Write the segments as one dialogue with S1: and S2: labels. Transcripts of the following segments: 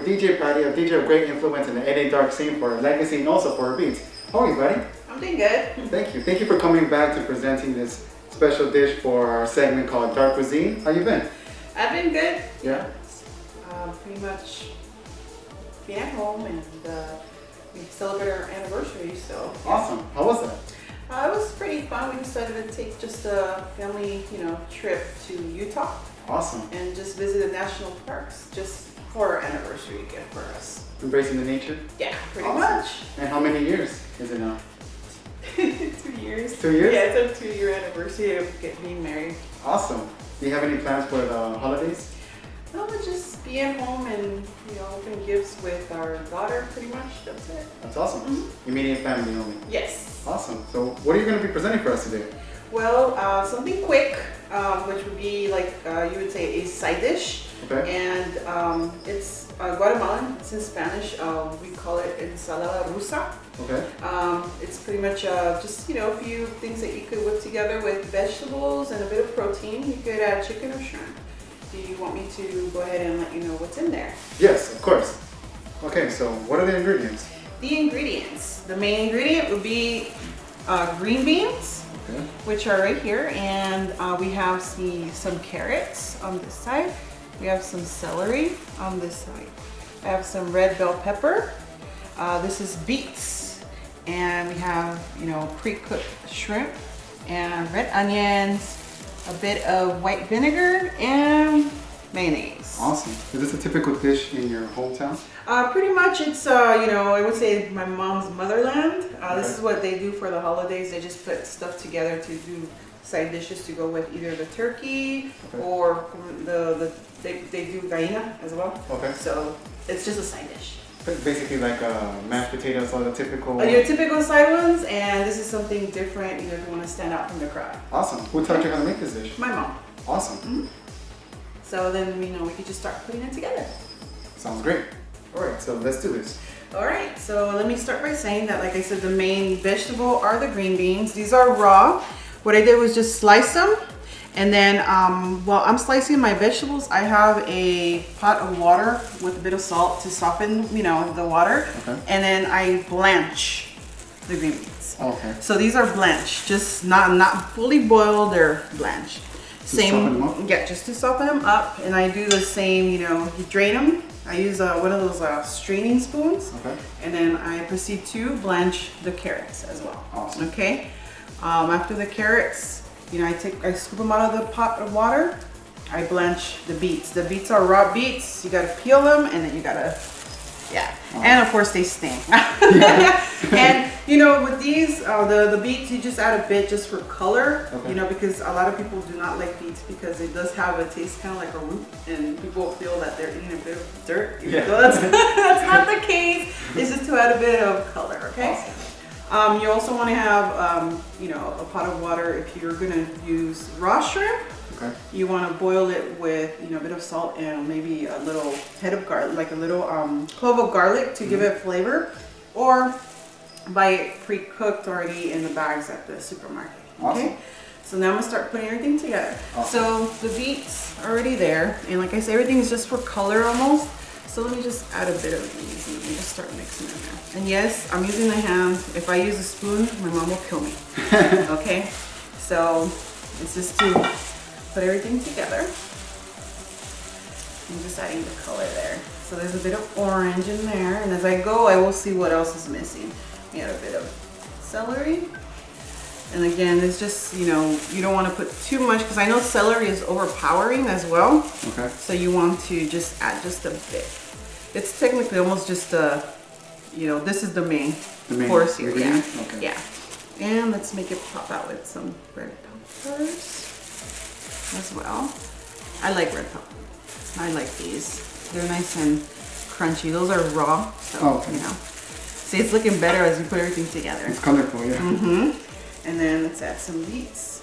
S1: with DJ BATTY, a DJ of great influence in the LA dark scene for her legacy and also for her beats. How are you, buddy?
S2: I'm doing good.
S1: Thank you. Thank you for coming back to presenting this special dish for our segment called Dark Cuisine. How you been?
S2: I've been good.
S1: Yeah.
S2: Pretty much being at home, and we celebrated our anniversary, so.
S1: Awesome. How was that?
S2: It was pretty fun. We decided to take just a family, trip to Utah.
S1: Awesome.
S2: And just visit the national parks just for our anniversary gift for us.
S1: Embracing the nature?
S2: Yeah, pretty
S1: awesome.
S2: much.
S1: And how many years is it now?
S2: 2 years.
S1: 2 years?
S2: Yeah, it's our 2-year anniversary of being married.
S1: Awesome. Do you have any plans for the holidays?
S2: No, we'll just be at home and, open gifts with our daughter, pretty much. That's it.
S1: That's awesome.
S2: Mm-hmm.
S1: Immediate family only?
S2: Yes.
S1: Awesome. So what are you going to be presenting for us today?
S2: Well, something quick, which would be like, you would say a side dish.
S1: Okay.
S2: And it's Guatemalan. It's in Spanish. We call it ensalada rusa.
S1: Okay.
S2: It's pretty much just, a few things that you could whip together with vegetables and a bit of protein. You could add chicken or shrimp. Do you want me to go ahead and let you know what's in there?
S1: Yes, of course. Okay, so what are the ingredients?
S2: The ingredients. The main ingredient would be green beans,
S1: okay,
S2: which are right here, and we have some carrots on this side. We have some celery on this side. I have some red bell pepper. This is beets, and we have pre-cooked shrimp and red onions, a bit of white vinegar, and mayonnaise.
S1: Awesome. Is this a typical dish in your hometown?
S2: Pretty much it's, I would say my mom's motherland. This is what they do for the holidays. They just put stuff together to do side dishes to go with either the turkey, okay, or they do gallina as well.
S1: Okay.
S2: So it's just a side dish.
S1: Basically like mashed potatoes, all the typical...
S2: Your typical side ones, and this is something different, if you want to stand out from the crowd.
S1: Awesome. Who taught you how to make this dish?
S2: My mom.
S1: Awesome.
S2: Mm-hmm. So then, we could just start putting it together.
S1: Sounds great. All right, so let's do this.
S2: All right, so let me start by saying that, like I said, the main vegetable are the green beans. These are raw. What I did was just slice them. And then while I'm slicing my vegetables, I have a pot of water with a bit of salt to soften, the water. Okay. And then I blanch the green beans.
S1: Okay.
S2: So these are blanched, just not fully boiled, they're blanched.
S1: Soften them up?
S2: Yeah, just to soften them up. And I do the same, you drain them. I use one of those straining spoons. Okay. And then I proceed to blanch the carrots as well.
S1: Awesome.
S2: Okay. After the carrots, I scoop them out of the pot of water. I blanch the beets. The beets are raw beets. You gotta peel them, and then you gotta, yeah. Oh. And of course they stink. Yeah. And with these, the beets, you just add a bit just for color. Okay. Because a lot of people do not like beets because it does have a taste kind of like a root, and people feel that they're eating a bit of dirt. Yeah. So that's not the case. It's just to add a bit of color. Okay. Awesome. You also want to have, a pot of water if you're going to use raw shrimp. Okay. You want to boil it with, a bit of salt and maybe a little head of garlic, like a little clove of garlic to give it flavor, or buy it pre-cooked already in the bags at the supermarket. Okay. Awesome. So now I'm going to start putting everything together. Awesome. So the beets are already there, and like I said, everything is just for color almost. So let me just add a bit of these and let me just start mixing in there. And yes, I'm using the hand. If I use a spoon, my mom will kill me. Okay? So it's just to put everything together. I'm just adding the color there. So there's a bit of orange in there. And as I go, I will see what else is missing. We add a bit of celery. And again, it's just, you don't want to put too much because I know celery is overpowering as well. Okay. So you want to just add just a bit. It's technically almost just this is the main course here. Yeah. Okay. Yeah. And let's make it pop out with some red peppers as well. I like red peppers. I like these. They're nice and crunchy. Those are raw, so See, it's looking better as you put everything together.
S1: It's colorful, yeah.
S2: Mm-hmm. And then let's add some beets.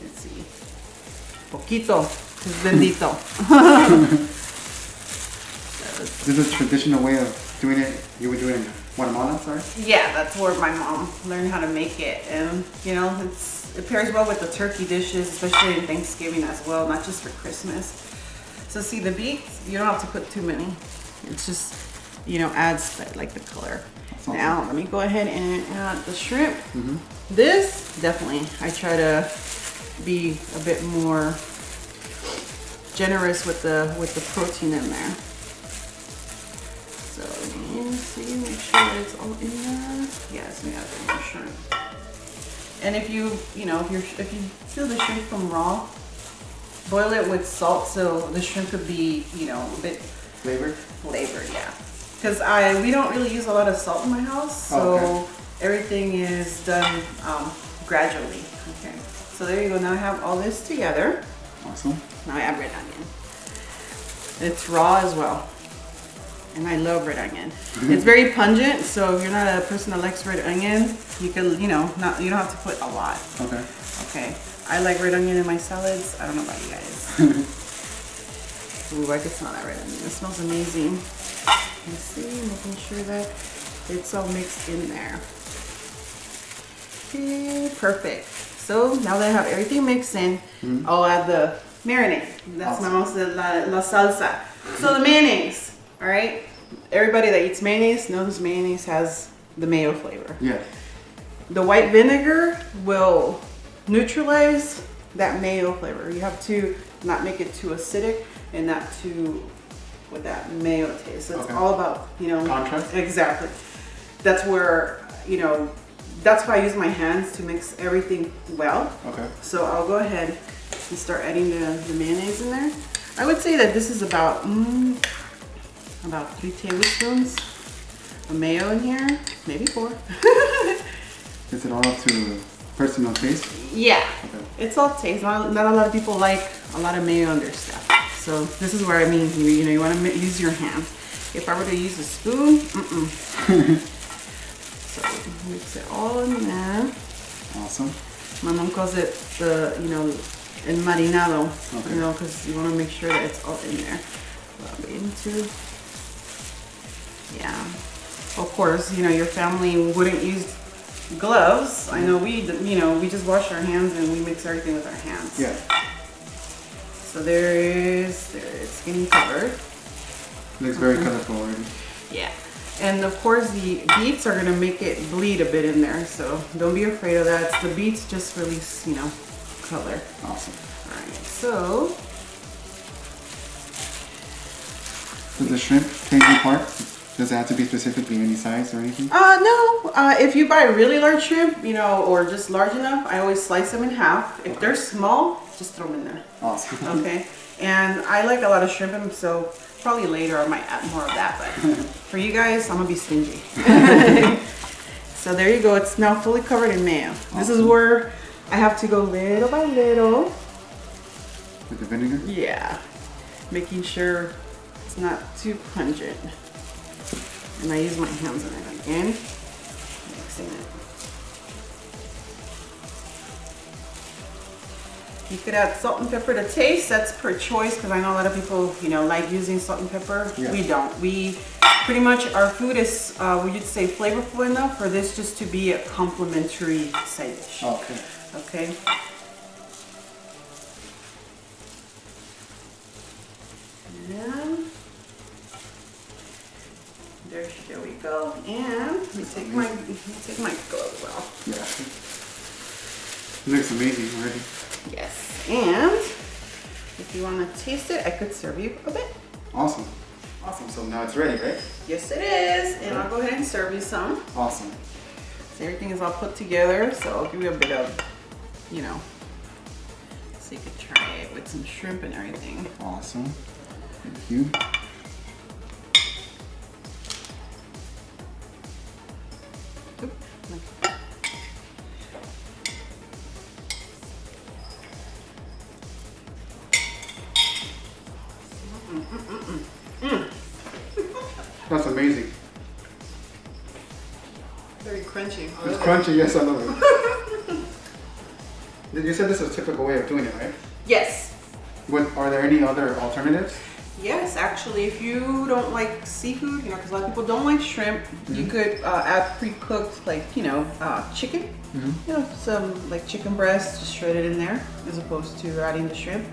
S2: Let's see. Poquito. Es bendito.
S1: This is a traditional way of doing it. You would do it in Guatemala, sorry?
S2: Yeah, that's where my mom learned how to make it. And, it pairs well with the turkey dishes, especially in Thanksgiving as well, not just for Christmas. So see, the beets, you don't have to put too many. It's just, you know, adds like the color.
S1: Awesome.
S2: Now let me go ahead and add the shrimp. This definitely, I try to be a bit more generous with the protein in there. So let me see, make sure it's all in there. Yes, we have it in the shrimp. And if you know, if you feel the shrimp from raw, boil it with salt so the shrimp could be, you know, a bit
S1: Flavored,
S2: yeah. Because we don't really use a lot of salt in my house, so everything is done gradually. Okay, so there you go. Now I have all this together.
S1: Awesome.
S2: Now I add red onion. It's raw as well, and I love red onion. It's very pungent, so if you're not a person that likes red onion, you can, you know, you don't have to put a lot.
S1: Okay.
S2: Okay. I like red onion in my salads. I don't know about you guys. Ooh, I can smell that red onion. It smells amazing. You see, making sure that it's all mixed in there. Okay, perfect. So now that I have everything mixed in, I'll add the marinade. That's my most la salsa. So the mayonnaise, all right? Everybody that eats mayonnaise knows mayonnaise has the mayo flavor.
S1: Yeah.
S2: The white vinegar will neutralize that mayo flavor. You have to not make it too acidic and not too with that mayo taste. So it's all about, you know,
S1: contrast.
S2: Exactly. That's where, you know, that's why I use my hands to mix everything well. Okay. So I'll go ahead and start adding the mayonnaise in there. I would say that this is about 3 tablespoons of mayo in here, maybe 4.
S1: Is it all up to personal taste?
S2: Yeah, it's all taste. Not a lot of people like a lot of mayo on their stuff. So this is where I mean, you know, you want to use your hands. If I were to use a spoon, So mix it all in there. Awesome. My mom calls it the, you know, el marinado, you know, because you want to make sure that it's all in there. Yeah. Of course, you know, your family wouldn't use gloves. I know we, you know, we just wash our hands and we mix everything with our hands. Yeah. So it's getting covered.
S1: Looks very colorful already. Yeah.
S2: And of course the beets are gonna make it bleed a bit in there, so don't be afraid of that. The beets just release, you know, color. Awesome. All right, so.
S1: Does the shrimp take any part? Does it have to be specifically any size or anything?
S2: No. If you buy a really large shrimp, you know, or just large enough, I always slice them in half. If they're small, just throw them in there. Awesome. Okay. And I like a lot of shrimp, so probably later I might add more of that. But for you guys, I'm gonna be stingy. So there you go. It's now fully covered in mayo. Awesome. This is where I have to go little by little.
S1: With the vinegar?
S2: Yeah. Making sure it's not too pungent. And I use my hands on it again, mixing it. You could add salt and pepper to taste. That's per choice, because I know a lot of people, you know, like using salt and pepper. Yeah. We don't. We pretty much, our food is, would you say, flavorful enough for this just to be a complimentary side dish. Okay. Okay. And there we go. And let me take my gloves off.
S1: Yeah. It looks amazing already.
S2: Yes. And if you want to taste it, I could serve you a bit.
S1: Awesome. Awesome. So now it's ready, right?
S2: Yes, it is. And I'll go ahead and serve you some.
S1: Awesome.
S2: So everything is all put together. So I'll give you a bit of, you know, so you can try it with some shrimp and everything.
S1: Awesome. Thank you. That's amazing.
S2: Very crunchy.
S1: It's crunchy, yes, I love it. You said this is a typical way of doing it, right?
S2: Yes.
S1: Are there any other alternatives?
S2: Yes, actually, if you don't like seafood, you know, because a lot of people don't like shrimp, you could add pre-cooked, like, you know, chicken. You know, some like chicken breast, just shred it in there, as opposed to adding the shrimp.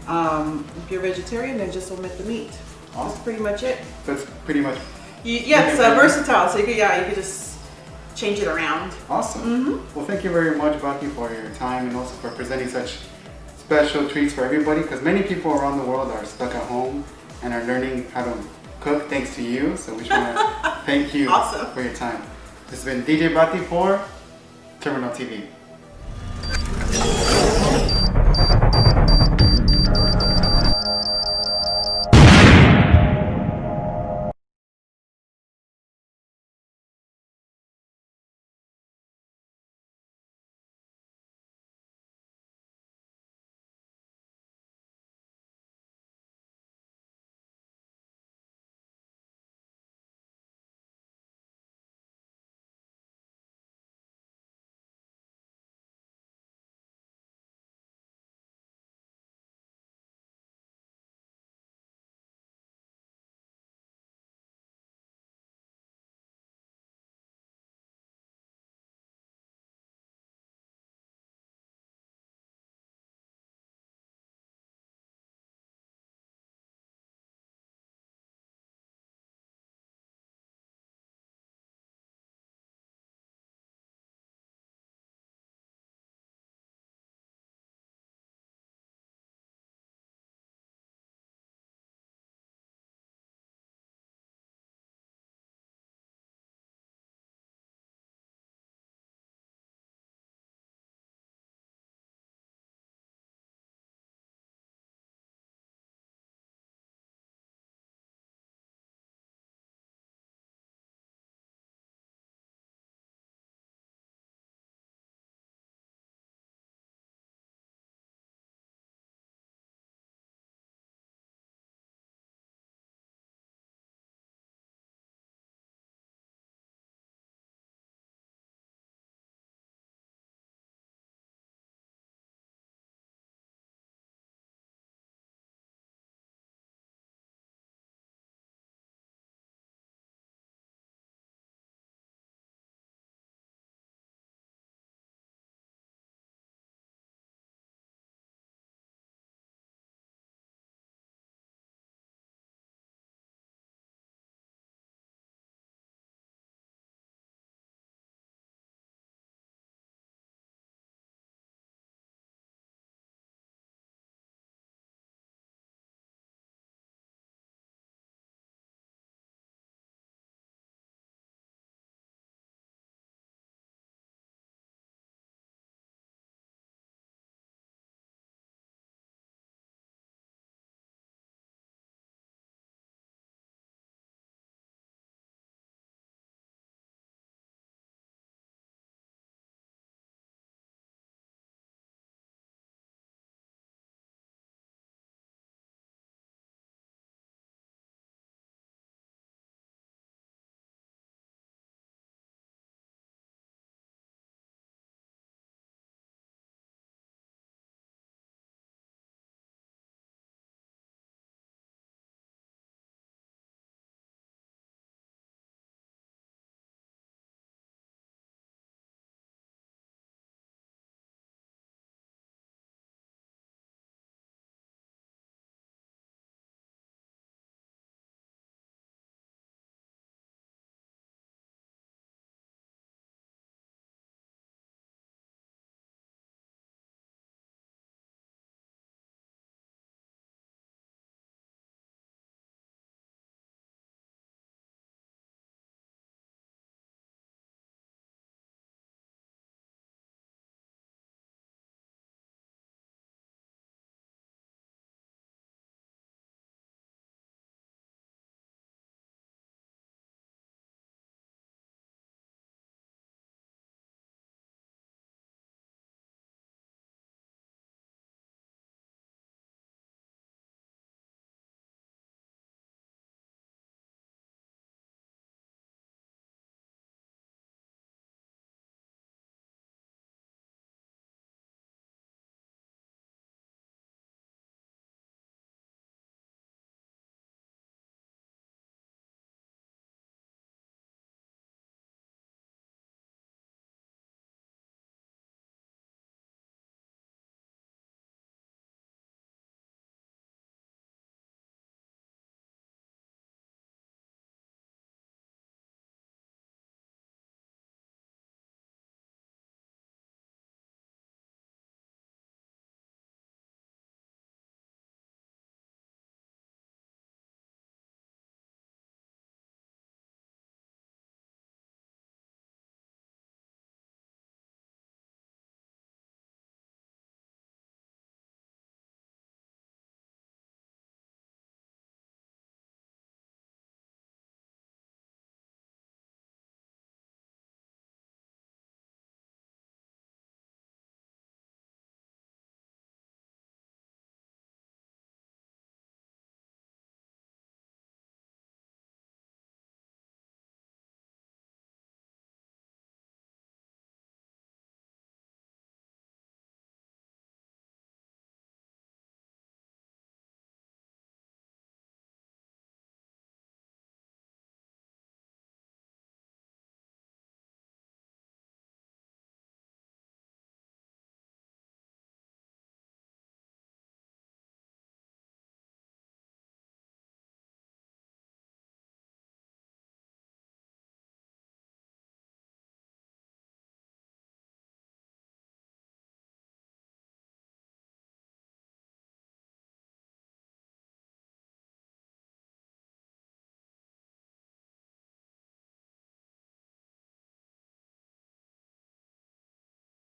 S2: If you're vegetarian, then just omit the meat.
S1: Awesome.
S2: That's pretty much it.
S1: So it's pretty much.
S2: Yeah, it's versatile. So you could just change it around.
S1: Awesome. Well, thank you very much, Batty, for your time and also for presenting such special treats for everybody. Because many people around the world are stuck at home and are learning how to cook thanks to you. So we just want to thank you
S2: Awesome.
S1: for your time. This has been DJ BATTY for Terminal TV.